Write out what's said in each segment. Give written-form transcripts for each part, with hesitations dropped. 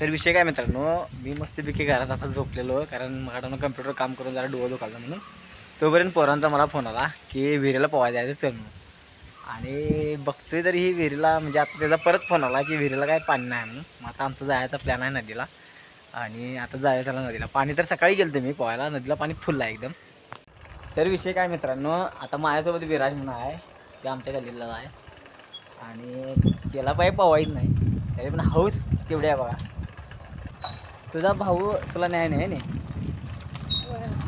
तर विषय काय मित्रांनो, मी मस्तपैकी घरात आता झोपलेलो, कारण माझ्याकडून कम्प्युटर काम करून जरा डोळं दुखायला म्हणून. तोपर्यंत पोरांचा मला फोन आला की विहिरीला पोहायला जायचं चल म्हणून. आणि बघतोय तरी ही विहिरीला, म्हणजे आता त्याचा परत फोन आला की विहिरीला काय पाणी नाही म्हणून. मग आता आमचा जायचा प्लॅन आहे नदीला, आणि आता जायचं त्याला नदीला. पाणी तर सकाळी गेलं मी पोहायला, नदीला पाणी फुल आहे एकदम. तर विषय काय मित्रांनो, आता माझ्यासोबत विराज म्हणून आहे, ते आमच्या गल्लीला आहे, आणि त्याला पाहिजे पोहायच नाही, त्याला पण हाऊस केवढी आहे बघा. तुझा भाऊ तुला न्याय नाही नाही,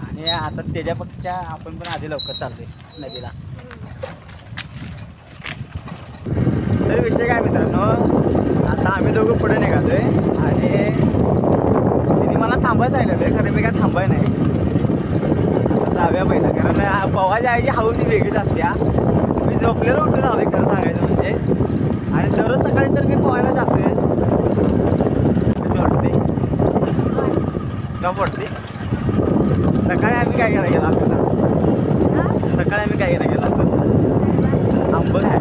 आणि आता त्याच्यापेक्षा आपण पण आधी लवकर चाललोय नदीला. तर विषय काय मित्रांनो, आता आम्ही दोघं पुढे निघालोय, आणि तिने मला थांबायचं सांगितलं, खरं मी काय थांबाय नाही, जाऊया पहिला, कारण पोहा जायची हाऊस ही वेगळीच असते. मी झोपलेलं उठून राहते खरं सांगायचं म्हणजे, आणि दररोज सकाळी तर मी पोहायला जातोयच. कसं वाटते टॉप वाटते. सकाळी आम्ही काय करायला गेला असं ना, सकाळी आम्ही काय करायला गेला असं, आंब आहे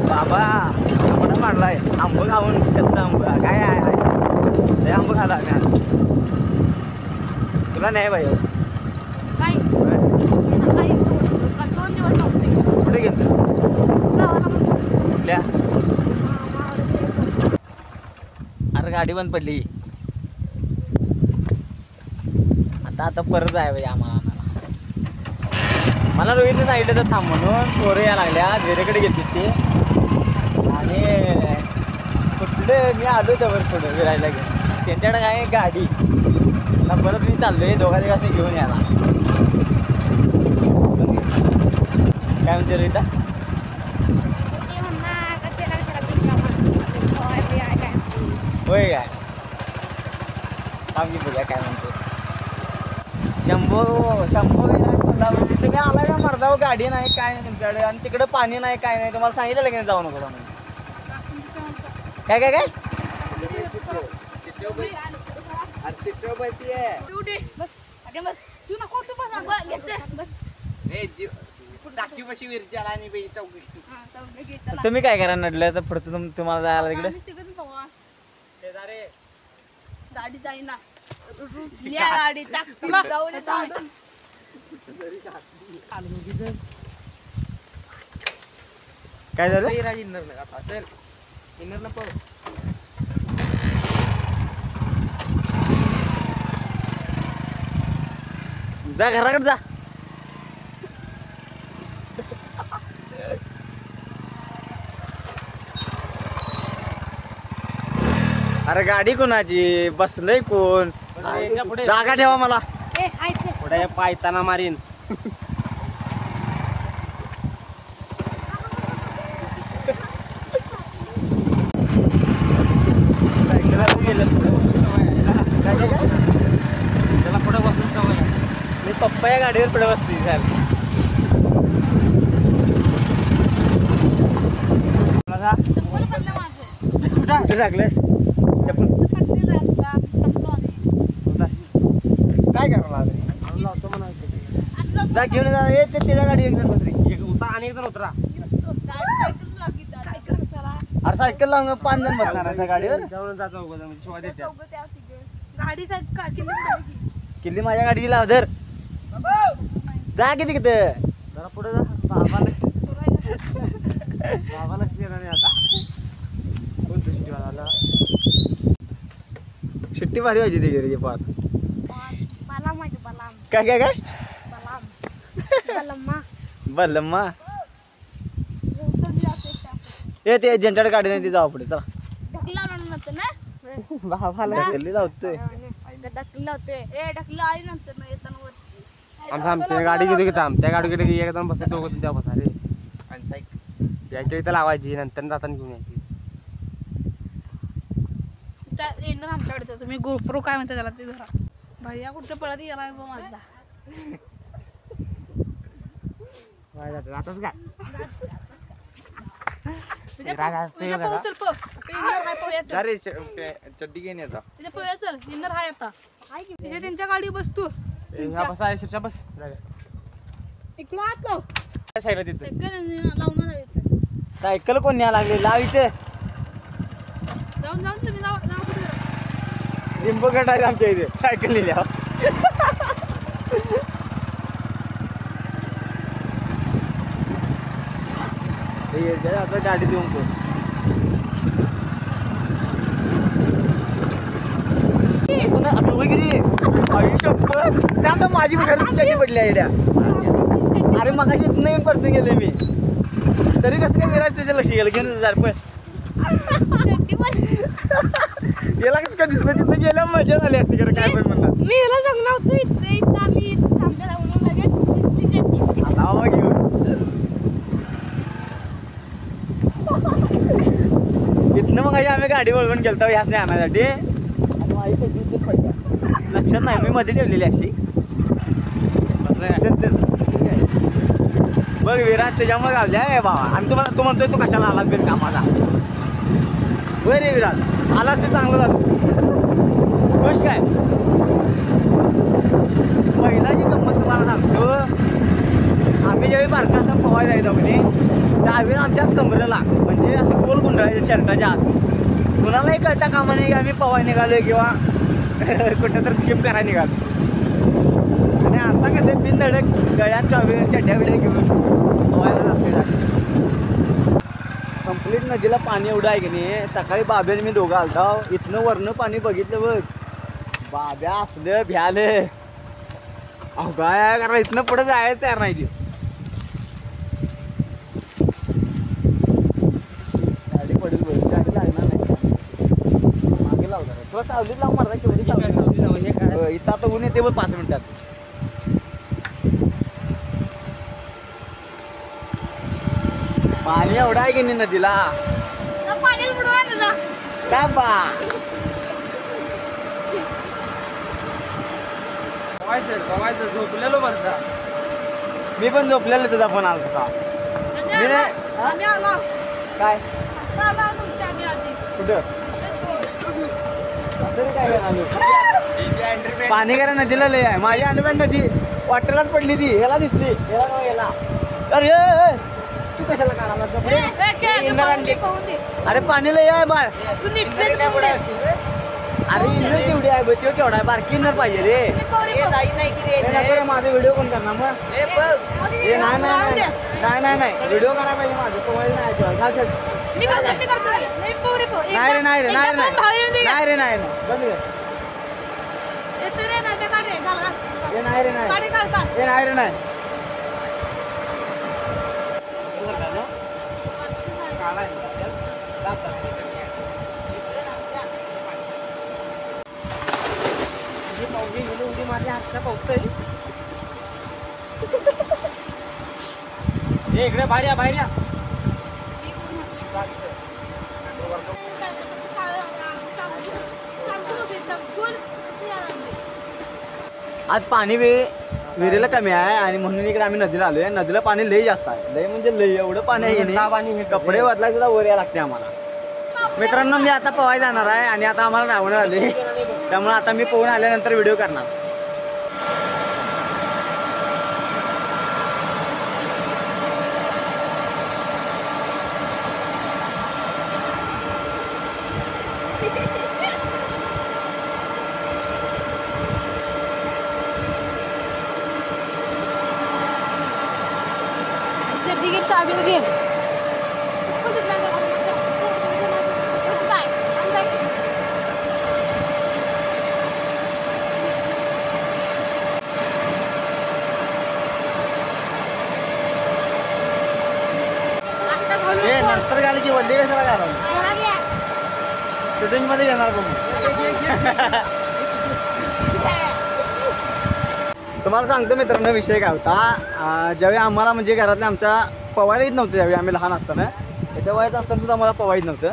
बाबा, आंबा मांडलाय, आंब खाऊन कच्चा आंब काय आहे, आंब खाला आम्ही आज. तुला नाही पाहिजे कुठे गेलं कुठल्या, अरे गाडी बंद पडली. आता परत आहे पाहिजे आम्हाला. मला रोहितने सांगितलं तर थांब म्हणून, पोरं यायला लागल्या, वेरेकडे गेली ते, आणि कुठले मी आलो त्यावर पुढं फिरायला घेऊन, त्यांच्याकडे काय गाडी. आता परत मी चाललोय दोघा दिवस घेऊन यायला. काय म्हणते रोहिता, होय काय आम्ही बघूया काय म्हणतो. शंभू तुम्ही आला का मर्दाव, गाडी नाही काय नाही तुमच्याकडे, आणि तिकडे पाणी नाही काय नाही, तुम्हाला सांगितलं की जाऊ नको म्हणून. काय काय काय तुम्ही काय करा नडलं तर पुढचं तुम्हाला जायला तिकडे गाडी जाईना गाडी काय झालं. जा घराकडे जा. अरे गाडी कोणाची, बसलंय कोण, जागा ठेवा मला, पुढे पायताना मारीन. त्याला पुढे बसून सवय, मी पप्पा या गाडीवर पुढे बसते सर. कुठे टाकलेस चप्पल, काय करायला जा घेऊन जा, येते त्याच्या गाडी एक जण बसरी उता आणि एक जण उतरा. अरे सायकल लावून 5 जण बसणार आहे गाडीवर. जाऊन जा चौघ जण, शिवाय देते. गाडी किल्ली माझ्या गाडीची लाव धर, जा किती किती जरा पुढे जा. बाबा लक्ष येणार नाही आता. कोणतं शिट्टीवाला शिट्टी भारी व्हायची ती घरी पार. काय काय काय बल्लम्मा, ये ते ज्यांच्याकडे गाडी नाही ती जाऊ पुढे चला. ढकलली लावतोय आमच्या गाडी गेली की त्या गाडी गेली की एकदम बसत दोघं त्या बसा रे. यांच्या इथं लावायची, नंतर जाताना घेऊन यायची. येणार आमच्याकडे. तुम्ही गोप्रो काय म्हणता त्याला ते धरा. भैया कुठे पळत गेला माझा. जातच काय चड्डी घेऊन येता त्यांच्या गाडी बसतो. बस सायकल कोण न्याय लागली, लाव इथे जाऊन जाऊन तुम्ही जाऊ जाऊ कुठे जाऊ? लिंबूगड आहे आमच्या इथे सायकल नेल्या आता गाडी देऊन पोच आपलं वगैरे आयुष्यभर आता माझी घराची चटणी पडली आहे इड्या अरे मगाशी इथं येऊन परत गेले मी तरी कसं काय विराज त्याच्या लक्ष गेलं घेऊन हजार पण गेला कसं काय दिसलं तिथं गेल्या मजा झाली असते खरं काय पण म्हणणार मी ह्याला सांगणार होतो इथं आम्ही थांबलेला म्हणून लगेच आता मग घेऊन इथनं मग आम्ही गाडी वळवून गेलतो ह्याच नाही आणायसाठी आता माझी कधी इथं पडल्या लक्षात नाही मी मध्ये ठेवलेली अशी चल चल बघ विराट त्याच्यामुळे गावल्या काय बाबा आणि तुम्हाला तू म्हणतोय तू कशाला आलास बिन कामाला होय रे विराट आलास ते चांगलं झालं खुश काय पहिलाची गंमत तुम्हाला सांगतो आम्ही ज्यावेळी बारकासा पवायला जायचो म्हणे त्यावेळी आमच्या कमरेला म्हणजे असं गोल गुंडाळायचं शर्टाच्या आत कुणालाही कळता कामा नाही की आम्ही पवाय निघालो किंवा कुठं तर स्किप करायला निघालो आणि आता कसं बिन धडक गळ्यात चावे चड्ड्या बिड्या घेऊन पवायला लागते कंप्लीट नदीला पाणी एवढं आहे की नाही सकाळी बाब्याने मी दोघं आलता इथनं वरनं पाणी बघितलं बघ बाब्या असलं भ्यालं अहो काय कारण इथनं पुढे जायचं तयार नाही ती गाडी पडेल बघ गाडी लागणार नाही मागे लावणार तुला सावलीत लाव मारता केवढी सावली इथं आता ऊन येते बघ 5 मिनिटात पाणी एवढं आहे की नाही नदीला पाणी बुडवा तुझा काय बा पवायचं झोपलेलो बरं मी पण झोपलेलं तुझा फोन आला होता मी नाही आम्ही आलो काय आलो तुमच्या आम्ही आधी कुठं तरी काय आलो पाणी करा नदीला लय आहे माझी अंडरपॅन्ट नदी वाटरलाच पडली ती ह्याला दिसली ह्याला गेला अरे तू कशाला काढाला अरे पाणी लय आहे बाळ अरे इन्नर केवढी आहे बघ केवढा आहे बारकी इन्नर पाहिजे रे माझा व्हिडिओ कोण करणार मग नाही व्हिडिओ करायला पाहिजे माझं पोहायला नाही नाही रे नाही बंद नाही रे नाही उडी माझ्या हातशा पावतोय इकडे बाहेर या बाहेर या आज पाणी विहिरीला कमी आहे आणि म्हणून इकडे आम्ही नदीला आलोय नदीला पाणी लई जास्त आहे लई म्हणजे लई एवढं पाणी आहे की नाही कपडे बदलायला सुद्धा वर यायला लागते आम्हाला मित्रांनो मी आता पोहायला जाणार आहे आणि आता आम्हाला धावणं आले त्यामुळे आता मी पोहून आल्यानंतर व्हिडिओ करणार सर्टिफिकेट चाबी दे नंतर गाली की वल्ली कशाला घालवली शूटिंग मध्ये येणार बघू तुम्हाला सांगतो मित्रांनो विषय काय होता ज्यावेळी आम्हाला म्हणजे घरातल्या आमच्या पवायला येत नव्हतं ज्यावेळी आम्ही लहान असताना त्याच्या वयात असताना सुद्धा आम्हाला पवायला नव्हतं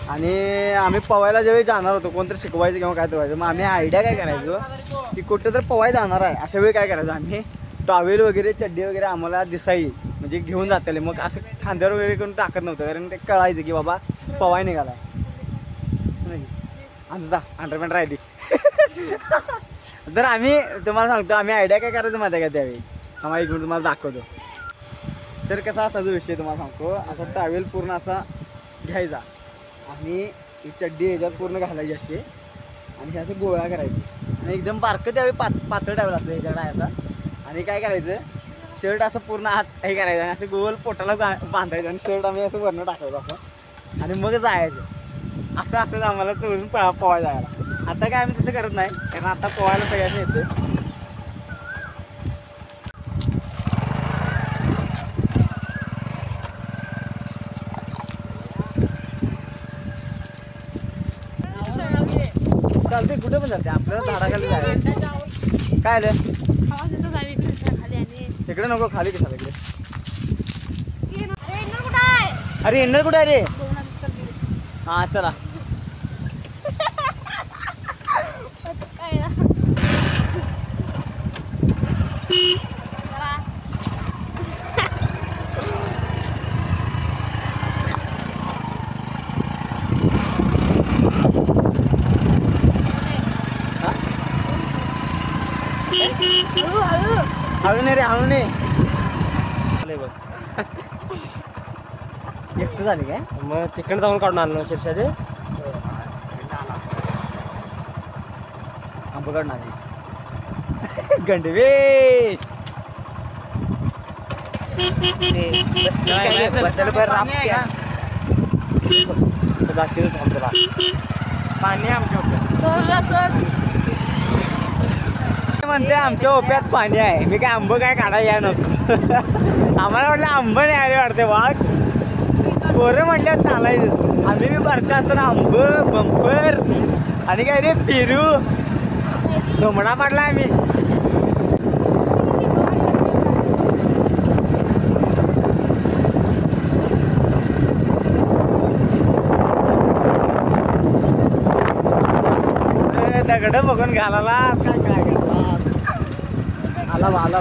आणि आम्ही पवायला ज्यावेळी जाणार होतो कोणतरी शिकवायचं किंवा काय तर व्हायचं मग आम्ही आयडिया काय करायचो की कुठं तर पवायला जाणार आहे अशा वेळी काय करायचं आम्ही टॉवेल वगैरे चड्डी वगैरे आम्हाला दिसाई म्हणजे घेऊन जातले मग असं खांद्यावर वगैरे करून टाकत नव्हतं कारण ते कळायचं की बाबा पवाय निघालाय आज जा अंडरपॅन्ट राहिली तर आम्ही तुम्हाला सांगतो आम्ही आयडिया काय करायचं माहिती आहे का त्यावेळी आम्हाला एक मिनिट तुम्हाला दाखवतो तर कसा असा जो विषय तुम्हाला सांगतो असा ट्रॅव्हल पूर्ण असा घ्यायचा आणि ही चड्डी ह्याच्यात पूर्ण घालायची अशी आणि हे असं गोळा करायचं आणि एकदम बारकं त्यावेळी पातळ ठेवलं असतं ह्याच्या डायचा आणि काय करायचं शर्ट असं पूर्ण हात हे करायचं आणि असं गोल पोटाला बांधायचं आणि शर्ट आम्ही असं वरनं टाकायचं असं आणि मग जायचं असं असं आम्हाला चढून पोहायला जायला. आता काय आम्ही तसं करत नाही कारण आता पोहायला सगळ्यांना येते. चालते कुठे पण चालते आपल्याला झाडाखाली जायचं. काय आलं तिकडे नको खाली कशाला इकडे. अरे इंडर कुठे आहे रे. हा चला हळू नाही रे हळू नाही. एकटं झाली काय मग तिकडे जाऊन काढून आणलं शीर्षाचे आंब काढणार गंडवेश. पाणी आमच्या म्हणते आमच्या ओप्यात पाणी आहे. मी काय आंब काय काढायला या नव्हतं. आम्हाला वाटलं आंब नाही आले वाटते वाघ पोरं म्हटल्यावर चालायचं. आम्ही बी बरका असं आंब बंपर आणि काय रे पेरू धोमडा पाडला आम्ही. दगड बघून घालालास काय काय आला आला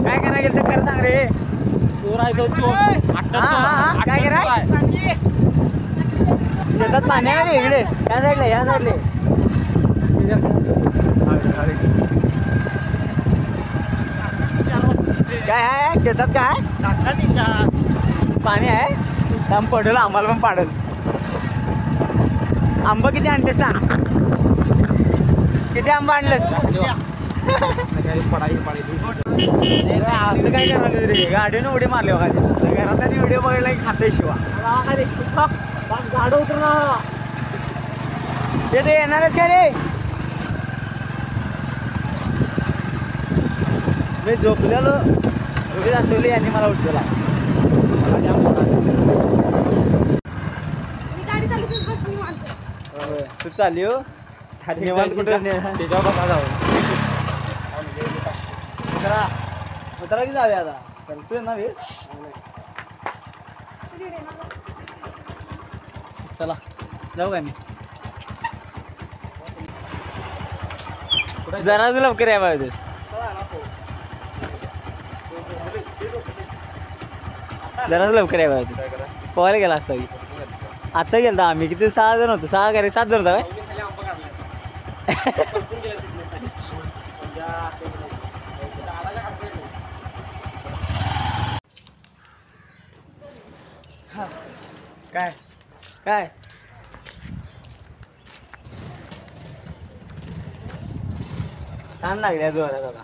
काय करायला गेलं तर खरं सांग रे. चोर आहे तो चोर. काय कराय शेतात पाणी आहे रे इकडे या साईडला या साईडले. काय आहे शेतात काय पाणी आहे दम पडेल आम्हाला पण पाडेल. आंबा किती आणले सांग. किती आंबा आणलेस. असं काय करणार रे गाडीने उडी मारले बघा घरात आणि व्हिडिओ बघायला खाते शिवा झाड उतरणार ते येणारच काय रे. मी झोपलेलो उडी दाखवली आणि मला उठलेला. तू चालली हो निवांत कुठे त्याच्यावर बसा जाऊ. उतरा की जाऊया आता करतोय ना वीर. चला जाऊ का मी जरा लवकर या पाहिजे. जरा लवकर या पाहिजे. पोहायला गेला असता आता गेलता आम्ही किती 6 जण होतो. 6 का रे 7 जण होता काय काय छान लागल्या जोरात आता.